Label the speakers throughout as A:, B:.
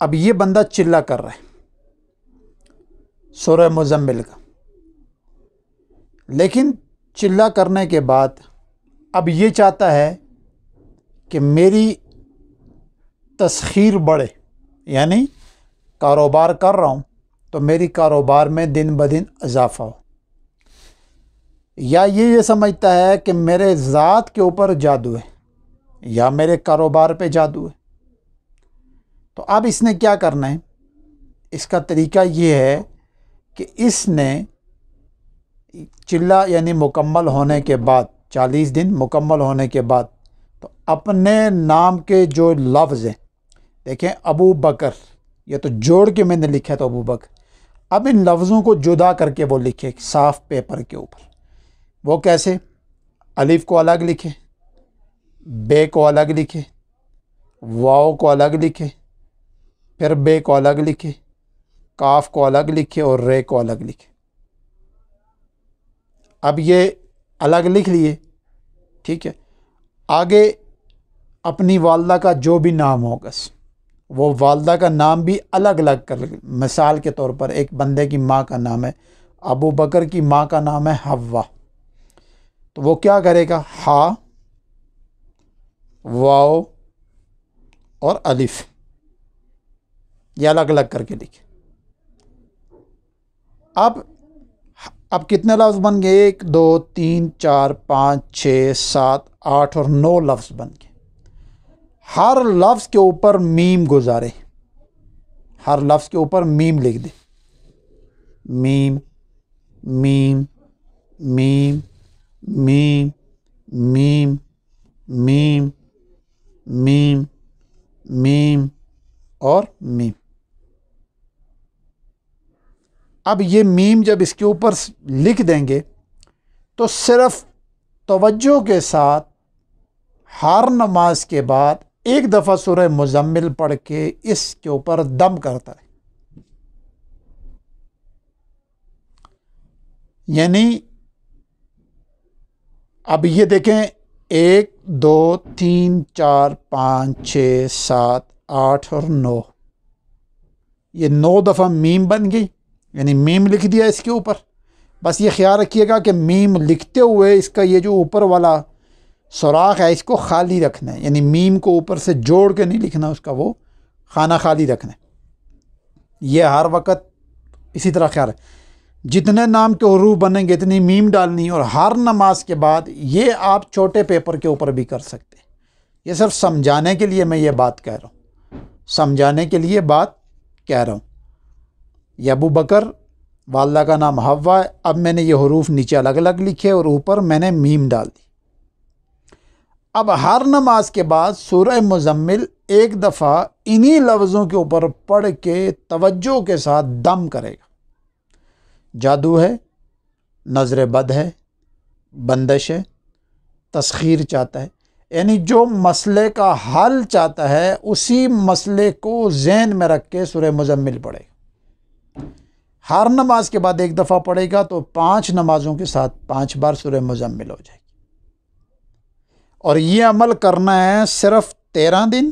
A: اب یہ بندہ چلہ کر رہا ہے سورہ مزمل کا، لیکن چلہ کرنے کے بعد اب یہ چاہتا ہے کہ میری تسخیر بڑھے، یعنی کاروبار کر رہا ہوں تو میری کاروبار میں دن بدن اضافہ ہو، یا یہ سمجھتا ہے کہ میرے ذات کے اوپر جادو ہے یا میرے کاروبار پہ جادو ہے۔ تو اب اس نے کیا کرنا ہے؟ اس کا طریقہ یہ ہے کہ اس نے چلہ یعنی مکمل ہونے کے بعد 40 دن مکمل ہونے کے بعد تو اپنے نام کے جو لفظ ہیں، دیکھیں ابو بکر، یہ تو جوڑ کے میں نے لکھا تو ابو بکر، اب ان لفظوں کو جدا کر کے وہ لکھے صاف پیپر کے اوپر۔ وہ کیسے؟ الف کو الگ لکھے، بے کو الگ لکھے، واو کو الگ لکھے، پھر بے کو الگ لکھے، کاف کو الگ لکھے اور رے کو الگ لکھے۔ اب یہ الگ لکھ لیے، ٹھیک ہے۔ آگے اپنی والدہ کا جو بھی نام ہوگا وہ والدہ کا نام بھی الگ الگ کر لیں۔ مثال کے طور پر ایک بندے کی ماں کا نام ہے ابو بکر، کی ماں کا نام ہے حوا، تو وہ کیا کرے گا؟ ہا، واو اور الف، یہ الگ الگ کر کے لکھے۔ اب کتنے لفظ بن گئے؟ 1 2 3 4 5 6 7 8 اور 9 لفظ بن گئے۔ ہر لفظ کے اوپر میم گزارے، ہر لفظ کے اوپر میم لکھ دے، میم میم میم میم میم میم میم میم اور میم۔ اب یہ میم جب اس کے اوپر لکھ دیں گے تو صرف توجہ کے ساتھ ہر نماز کے بعد ایک دفعہ سورہ مزمل پڑھ کے اس کے اوپر دم کرتا ہے، یعنی اب یہ دیکھیں 1 2 3 4 5 6 7 8 اور 9، یہ 9 دفعہ میم بن گئی، یعنی میم لکھ دیا اس کے اوپر۔ بس یہ خیال رکھیے گا کہ میم لکھتے ہوئے اس کا یہ جو اوپر والا سوراخ ہے اس کو خالی رکھنا ہے، یعنی میم کو اوپر سے جوڑ کے نہیں لکھنا، اس کا وہ خانہ خالی رکھنا ہے۔ یہ ہر وقت اسی طرح خیال ہے، جتنے نام کے حروف بنیں گے اتنی میم ڈالنی، اور ہر نماز کے بعد یہ آپ چھوٹے پیپر کے اوپر بھی کر سکتے ہیں۔ یہ صرف سمجھانے کے لیے میں یہ بات کہہ رہا ہوں، سمجھانے کے لیے بات کہہ رہا ہوں۔ یہ ابو بکر، والدہ کا نام حوا ہے، اب میں نے یہ حروف نیچے الگ الگ لکھے اور اوپر میں نے میم ڈال دی۔ اب ہر نماز کے بعد سورہ مزمل ایک دفعہ انہی لفظوں کے اوپر پڑھ کے توجہ کے ساتھ دم کرے گا۔ جادو ہے، نظر بد ہے، بندش ہے، تسخیر چاہتا ہے، یعنی جو مسئلے کا حل چاہتا ہے اسی مسئلے کو ذہن میں رکھ کے سورہ مزمل پڑھے گا۔ ہر نماز کے بعد ایک دفعہ پڑھے گا تو 5 نمازوں کے ساتھ 5 بار سورہ مزمل ہو جائے گی۔ اور یہ عمل کرنا ہے صرف 13 دن،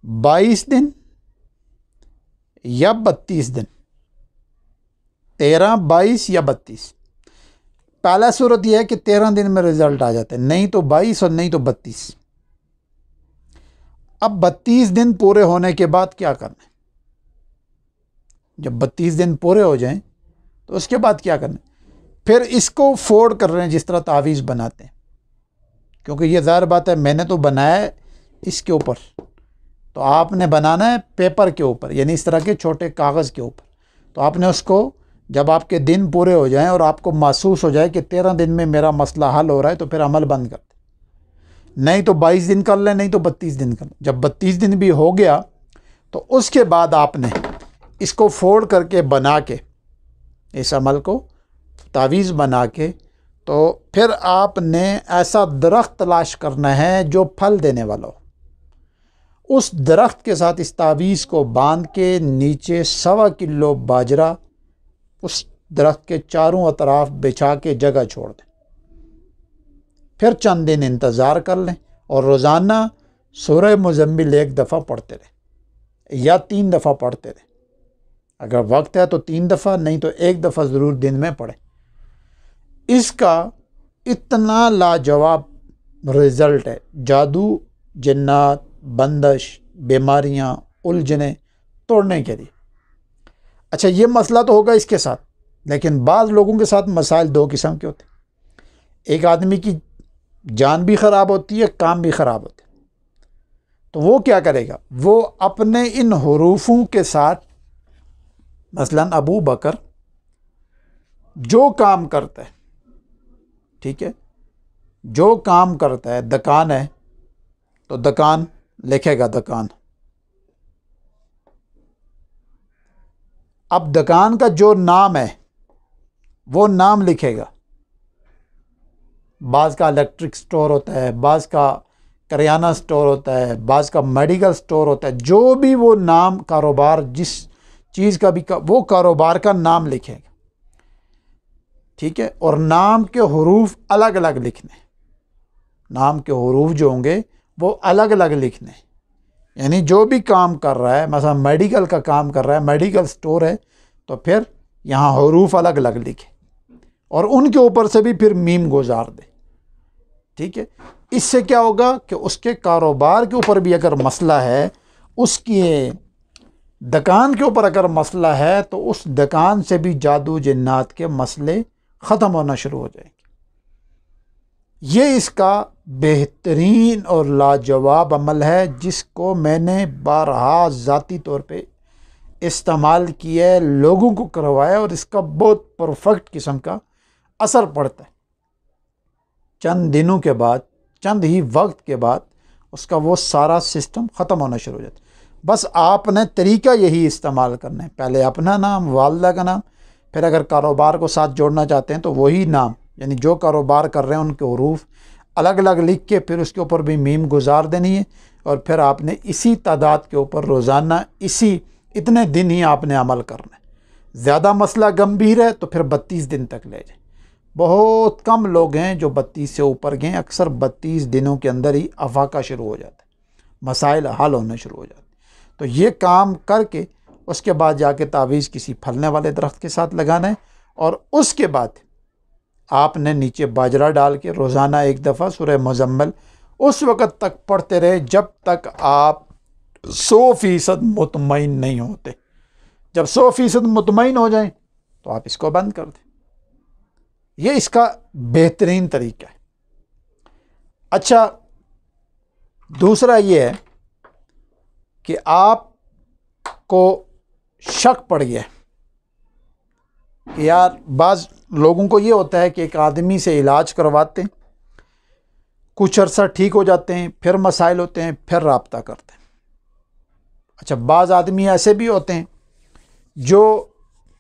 A: 22 دن یا 32 دن، 13 22 یا 32۔ پہلا صورت یہ ہے کہ 13 دن میں رزلٹ آ جاتے ہیں، نہیں تو 22 اور نہیں تو 32۔ اب 32 دن پورے ہونے کے بعد کیا کرنا ہے؟ جب 32 دن پورے ہو جائیں تو اس کے بعد کیا کرنا ہے؟ پھر اس کو فولڈ کر رہے ہیں جس طرح تعویذ بناتے ہیں، کیونکہ یہ ظاہر بات ہے میں نے تو بنایا ہے اس کے اوپر، تو آپ نے بنانا ہے پیپر کے اوپر، یعنی اس طرح کے چھوٹے کاغذ کے اوپر۔ تو آپ نے اس کو جب آپ کے دن پورے ہو جائیں اور آپ کو محسوس ہو جائے کہ 13 دن میں میرا مسئلہ حل ہو رہا ہے تو پھر عمل بند کر دیں، نہیں تو 22 دن کر لیں، نہیں تو 32 دن کر لیں۔ جب 32 دن بھی ہو گیا تو اس کے بعد آپ نے اس کو فولڈ کر کے بنا کے اس عمل کو تعویذ بنا کے تو پھر آپ نے ایسا درخت تلاش کرنا ہے جو پھل دینے والا ہو، اس درخت کے ساتھ اس تعویذ کو باندھ کے نیچے 1.25 کلو باجرہ اس درخت کے چاروں اطراف بچھا کے جگہ چھوڑ دیں، پھر چند دن انتظار کر لیں اور روزانہ سورہ مزمل ایک دفعہ پڑھتے رہیں۔ یا 3 دفعہ پڑھتے رہیں. اگر وقت ہے تو 3 دفعہ، نہیں تو 1 دفعہ ضرور دن میں پڑھیں. اس کا اتنا لاجواب رزلٹ ہے جادو، جنات، بندش، بیماریاں، الجھنیں توڑنے کے لیے. اچھا یہ مسئلہ تو ہوگا اس کے ساتھ، لیکن بعض لوگوں کے ساتھ مسائل 2 قسم کے ہوتے ہیں. ایک آدمی کی جان بھی خراب ہوتی ہے، کام بھی خراب ہوتے ہیں. تو وہ کیا کرے گا؟ وہ اپنے ان حروفوں کے ساتھ، مثلا ابو بکر جو کام کرتا ہے، ٹھیک ہے، جو کام کرتا ہے، دکان ہے تو دکان لکھے گا دکان. اب دکان کا جو نام ہے وہ نام لکھے گا. بعض کا الیکٹرک سٹور ہوتا ہے، بعض کا کریانہ سٹور ہوتا ہے، بعض کا میڈیکل سٹور ہوتا ہے. جو بھی وہ نام کاروبار جس چیز کا بھی وہ کاروبار کا نام لکھے گا، ٹھیک ہے. اور نام کے حروف الگ الگ لکھنے، نام کے حروف جو ہوں گے وہ الگ الگ لکھنے. یعنی جو بھی کام کر رہا ہے، مثلا میڈیکل کا کام کر رہا ہے، میڈیکل سٹور ہے، تو پھر یہاں حروف الگ الگ لکھے اور ان کے اوپر سے بھی پھر میم گزار دے. ٹھیک ہے. اس سے کیا ہوگا کہ اس کے کاروبار کے اوپر بھی اگر مسئلہ ہے، اس کی دکان کے اوپر اگر مسئلہ ہے، تو اس دکان سے بھی جادو جنات کے مسئلے ختم ہونا شروع ہو جائیں گے. یہ اس کا بہترین اور لاجواب عمل ہے، جس کو میں نے بارہا ذاتی طور پہ استعمال کیا ہے، لوگوں کو کروایا، اور اس کا بہت پرفیکٹ قسم کا اثر پڑتا ہے. چند دنوں کے بعد، چند ہی وقت کے بعد اس کا وہ سارا سسٹم ختم ہونا شروع ہو جاتا ہے. بس آپ نے طریقہ یہی استعمال کرنا ہے، پہلے اپنا نام، والدہ کا نام، پھر اگر کاروبار کو ساتھ جوڑنا چاہتے ہیں تو وہی نام، یعنی جو کاروبار کر رہے ہیں ان کے حروف الگ الگ لکھ کے پھر اس کے اوپر بھی میم گزار دینی ہے. اور پھر آپ نے اسی تعداد کے اوپر روزانہ اتنے دن ہی آپ نے عمل کرنا ہے. زیادہ مسئلہ گمبھیر ہے تو پھر 32 دن تک لے جائیں. بہت کم لوگ ہیں جو 32 سے اوپر گئے، اکثر 32 دنوں کے اندر ہی افاقہ شروع ہو جاتا ہے، مسائل حل ہونے شروع ہو جاتے ہیں. تو یہ کام کر کے اس کے بعد جا کے تعویذ کسی پھلنے والے درخت کے ساتھ لگانا ہے، اور اس کے بعد آپ نے نیچے باجرہ ڈال کے روزانہ 1 دفعہ سورہ مزمل اس وقت تک پڑھتے رہے جب تک آپ 100% مطمئن نہیں ہوتے. جب 100% مطمئن ہو جائیں تو آپ اس کو بند کر دیں. یہ اس کا بہترین طریقہ ہے. اچھا دوسرا یہ ہے کہ آپ کو شک پڑ گیا کہ یار، بعض لوگوں کو یہ ہوتا ہے کہ ایک آدمی سے علاج کرواتے ہیں، کچھ عرصہ ٹھیک ہو جاتے ہیں، پھر مسائل ہوتے ہیں، پھر رابطہ کرتے ہیں. اچھا بعض آدمی ایسے بھی ہوتے ہیں جو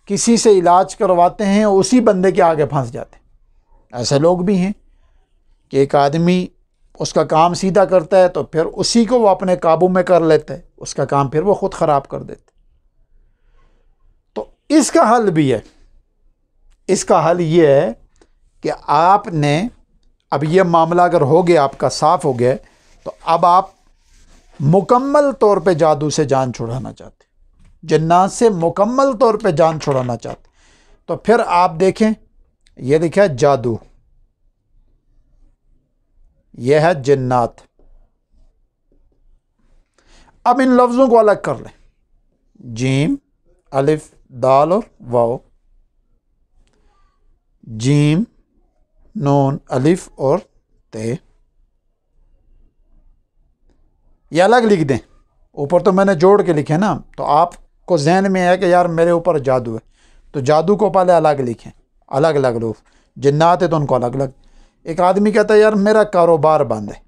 A: کسی سے علاج کرواتے ہیں اور اسی بندے کے آگے پھنس جاتے ہیں. ایسے لوگ بھی ہیں کہ ایک آدمی اس کا کام سیدھا کرتا ہے تو پھر اسی کو وہ اپنے قابو میں کر لیتا ہے، اس کا کام پھر وہ خود خراب کر دیتے. تو اس کا حل بھی ہے. اس کا حل یہ ہے کہ آپ نے اب یہ معاملہ اگر ہو گیا، آپ کا صاف ہو گیا، تو اب آپ مکمل طور پہ جادو سے جان چھڑانا چاہتے، جنات سے مکمل طور پہ جان چھڑانا چاہتے، تو پھر آپ دیکھیں یہ لکھا ہے جادو، یہ ہے جنات. اب ان لفظوں کو الگ کر لیں، جیم، الف، دال اور واو، جیم، نون، الف اور تے، یہ الگ لکھ دیں. اوپر تو میں نے جوڑ کے لکھے نا، تو آپ کو ذہن میں ہے کہ یار میرے اوپر جادو ہے، تو جادو کو پہلے الگ لکھیں، الگ الگ لوگ. جنات ہے تو ان کو الگ الگ. ایک آدمی کہتا ہے یار میرا کاروبار بند ہے،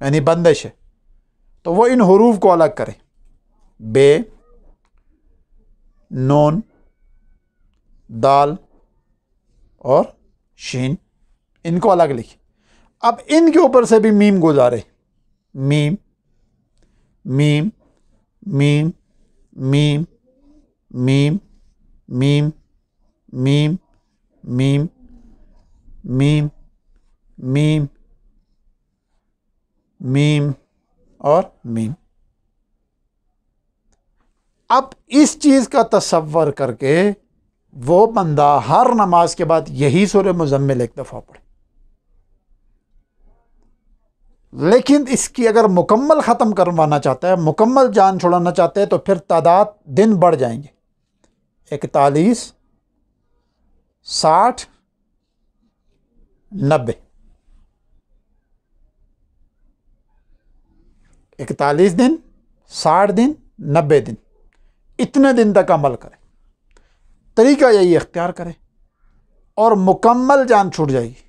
A: یعنی بندش ہے، تو وہ ان حروف کو الگ کرے، بے، نون، دال اور شین، ان کو الگ لکھے. اب ان کے اوپر سے بھی میم گزارے، میم، میم، میم، میم، میم، میم، میم، میم، میم، میم، میم اور میم. اب اس چیز کا تصور کر کے وہ بندہ ہر نماز کے بعد یہی سورہ مزمل ایک دفعہ پڑھے، لیکن اس کی اگر مکمل ختم کروانا چاہتا ہے، مکمل جان چھوڑانا چاہتے ہیں، تو پھر تعداد دن بڑھ جائیں گے، 41 60 90، 41 دن 60 دن 90 دن، اتنے دن تک عمل کرے، طریقہ یہی اختیار کرے اور مکمل جان چھوٹ جائے گی۔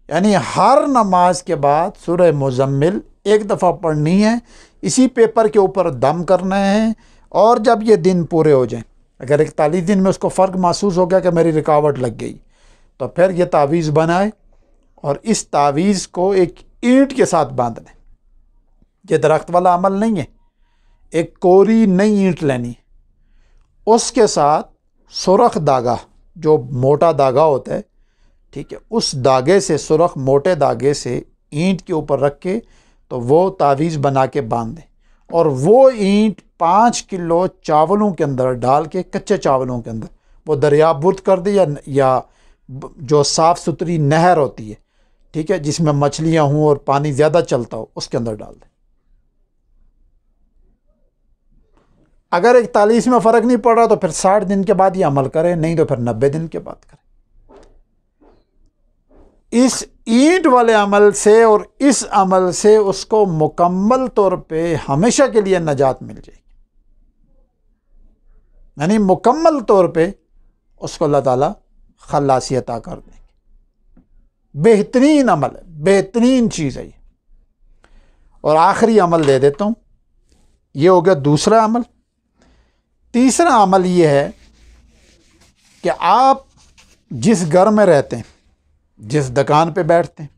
A: یعنی ہر نماز کے بعد سورہ مزمل ایک دفعہ پڑھنی ہے، اسی پیپر کے اوپر دم کرنا ہے، اور جب یہ دن پورے ہو جائیں، اگر 41 دن میں اس کو فرق محسوس ہو گیا کہ میری رکاوٹ لگ گئی، تو پھر یہ تعویذ بنائے اور اس تعویذ کو ایک اینٹ کے ساتھ باندھ لیں۔ یہ درخت والا عمل نہیں ہے، ایک کوری نئی اینٹ لینی ہے، اس کے ساتھ سرخ دھاگا، جو موٹا دھاگا ہوتا ہے، ٹھیک ہے، اس دھاگے سے، سرخ موٹے دھاگے سے اینٹ کے اوپر رکھ کے تو وہ تعویذ بنا کے باندھ دیں، اور وہ اینٹ 5 کلو چاولوں کے اندر ڈال کے، کچے چاولوں کے اندر، وہ دریا برد کر دے یا جو صاف ستھری نہر ہوتی ہے، ٹھیک ہے، جس میں مچھلیاں ہوں اور پانی زیادہ چلتا ہو، اس کے اندر ڈال دیں۔ اگر 41 میں فرق نہیں پڑ رہا تو پھر 60 دن کے بعد یہ عمل کرے، نہیں تو پھر 90 دن کے بعد کرے۔ اس اینٹ والے عمل سے اور اس عمل سے اس کو مکمل طور پہ ہمیشہ کے لیے نجات مل جائے گی، یعنی مکمل طور پہ اس کو اللہ تعالیٰ خلاصی عطا کر دیں گے۔ بہترین عمل ہے، بہترین چیز ہے یہ۔ اور آخری عمل دے دیتا ہوں، یہ ہو گیا دوسرا عمل۔ تیسرا عمل یہ ہے کہ آپ جس گھر میں رہتے ہیں، جس دکان پہ بیٹھتے ہیں،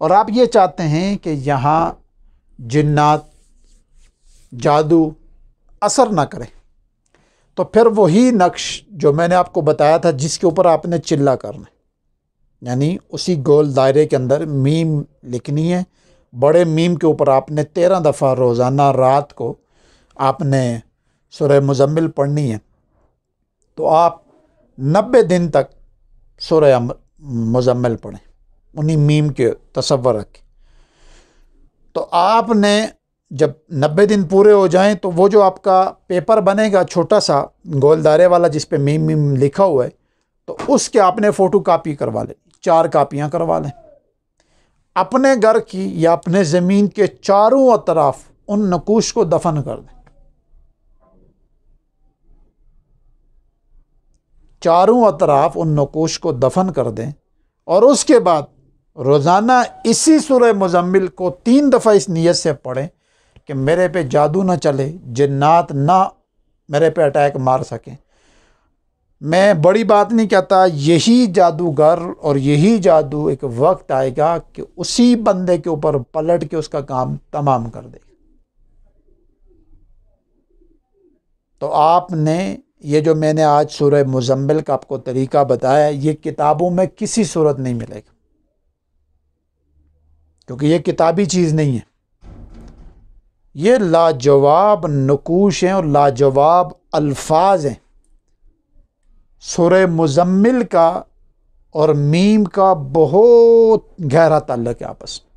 A: اور آپ یہ چاہتے ہیں کہ یہاں جنات، جادو اثر نہ کرے، تو پھر وہی نقش جو میں نے آپ کو بتایا تھا، جس کے اوپر آپ نے چلہ کرنا ہے، یعنی اسی گول دائرے کے اندر میم لکھنی ہے، بڑے میم کے اوپر آپ نے 13 دفعہ روزانہ رات کو آپ نے سورہ مزمل پڑھنی ہے، تو آپ 90 دن تک سورہ مزمل پڑھیں، انہی میم کے تصور رکھیں۔ تو آپ نے جب 90 دن پورے ہو جائیں تو وہ جو آپ کا پیپر بنے گا چھوٹا سا گول دائرے والا، جس پہ میم میم لکھا ہوا ہے، تو اس کے آپ نے فوٹو کاپی کروا لیں، 4 کاپیاں کروا لیں، اپنے گھر کی یا اپنے زمین کے چاروں اطراف ان نقوش کو دفن کر دیں، چاروں اطراف ان نقوش کو دفن کر دیں، اور اس کے بعد روزانہ اسی سورہ مزمل کو 3 دفعہ اس نیت سے پڑھیں کہ میرے پہ جادو نہ چلے، جنات نہ میرے پہ اٹیک مار سکیں۔ میں بڑی بات نہیں کہتا، یہی جادوگر اور یہی جادو ایک وقت آئے گا کہ اسی بندے کے اوپر پلٹ کے اس کا کام تمام کر دے گا۔ تو آپ نے یہ جو میں نے آج سورہ مزمل کا آپ کو طریقہ بتایا، یہ کتابوں میں کسی صورت نہیں ملے گا، کیونکہ یہ کتابی چیز نہیں ہے، یہ لاجواب نقوش ہیں اور لاجواب الفاظ ہیں۔ سورہ مزمل کا اور میم کا بہت گہرا تعلق ہے آپس میں،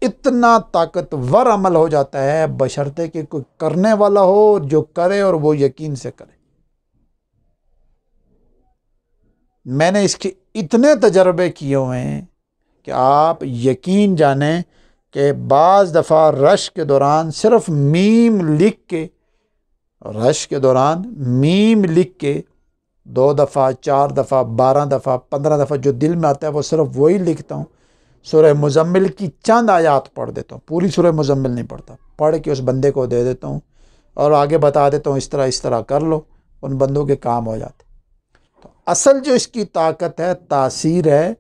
A: اتنا طاقتور عمل ہو جاتا ہے بشرطے کہ کوئی کرنے والا ہو جو کرے اور وہ یقین سے کرے۔ میں نے اس کے اتنے تجربے کیے ہوئے ہیں کہ آپ یقین جانیں کہ بعض دفعہ رش کے دوران صرف میم لکھ کے، رش کے دوران میم لکھ کے 2 دفعہ 4 دفعہ 12 دفعہ 15 دفعہ جو دل میں آتا ہے وہ صرف وہی لکھتا ہوں، سورہ مزمل کی چند آیات پڑھ دیتا ہوں، پوری سورہ مزمل نہیں پڑھتا، پڑھ کے اس بندے کو دے دیتا ہوں اور آگے بتا دیتا ہوں اس طرح کر لو، ان بندوں کے کام ہو جاتے۔ تو اصل جو اس کی طاقت ہے، تاثیر ہے،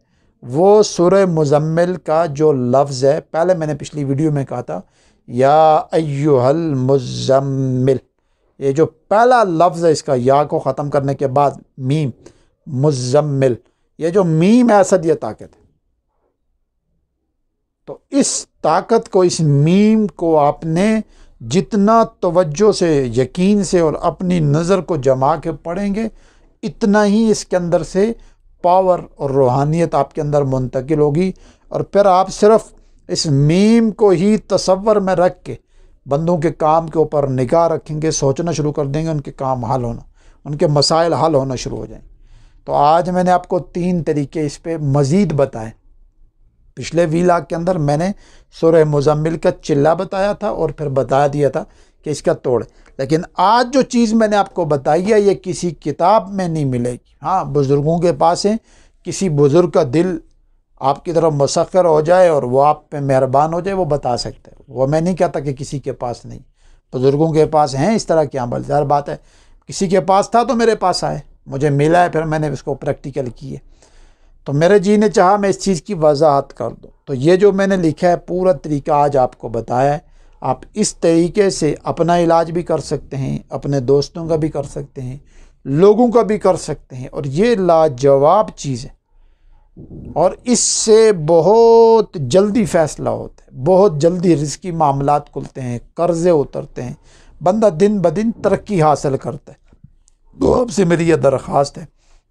A: وہ سورہ مزمل کا جو لفظ ہے، پہلے میں نے پچھلی ویڈیو میں کہا تھا یا ایھا المزمل، یہ جو پہلا لفظ ہے اس کا، یا کو ختم کرنے کے بعد میم، مزمل، یہ جو میم ہے اصل یہ طاقت ہے۔ تو اس طاقت کو، اس میم کو آپ نے جتنا توجہ سے، یقین سے اور اپنی نظر کو جما کے پڑھیں گے، اتنا ہی اس کے اندر سے پاور اور روحانیت آپ کے اندر منتقل ہوگی، اور پھر آپ صرف اس میم کو ہی تصور میں رکھ کے بندوں کے کام کے اوپر نگاہ رکھیں گے، سوچنا شروع کر دیں گے، ان کے کام حل ہونا، ان کے مسائل حل ہونا شروع ہو جائیں۔ تو آج میں نے آپ کو 3 طریقے اس پہ مزید بتائے۔ پچھلے ویلاگ کے اندر میں نے سورہ مزمل کا چلہ بتایا تھا اور پھر بتا دیا تھا کہ اس کا توڑ، لیکن آج جو چیز میں نے آپ کو بتائی ہے یہ کسی کتاب میں نہیں ملے گی۔ ہاں، بزرگوں کے پاس ہیں، کسی بزرگ کا دل آپ کی طرف مسخر ہو جائے اور وہ آپ پہ مہربان ہو جائے، وہ بتا سکتے ہیں۔ وہ میں نہیں کہتا کہ کسی کے پاس نہیں، بزرگوں کے پاس ہیں اس طرح کے عمل۔ ظاہر بات ہے کسی کے پاس تھا تو میرے پاس آئے، مجھے ملا ہے، پھر میں نے اس کو پریکٹیکل کی ہے، تو میرے جی نے چاہا میں اس چیز کی وضاحت کر دوں۔ تو یہ جو میں نے لکھا ہے پورا طریقہ آج آپ کو بتایا ہے، آپ اس طریقے سے اپنا علاج بھی کر سکتے ہیں، اپنے دوستوں کا بھی کر سکتے ہیں، لوگوں کا بھی کر سکتے ہیں، اور یہ لاجواب چیز ہے، اور اس سے بہت جلدی فیصلہ ہوتا ہے، بہت جلدی رزقی معاملات کھلتے ہیں، قرضے اترتے ہیں، بندہ دن بدن ترقی حاصل کرتا ہے۔ تو آپ سے میری یہ درخواست ہے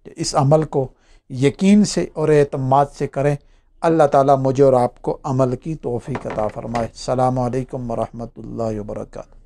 A: کہ اس عمل کو یقین سے اور اعتماد سے کریں۔ اللہ تعالیٰ مجھے اور آپ کو عمل کی توفیق عطا فرمائے۔ السلام علیکم ورحمۃ اللہ وبرکاتہ۔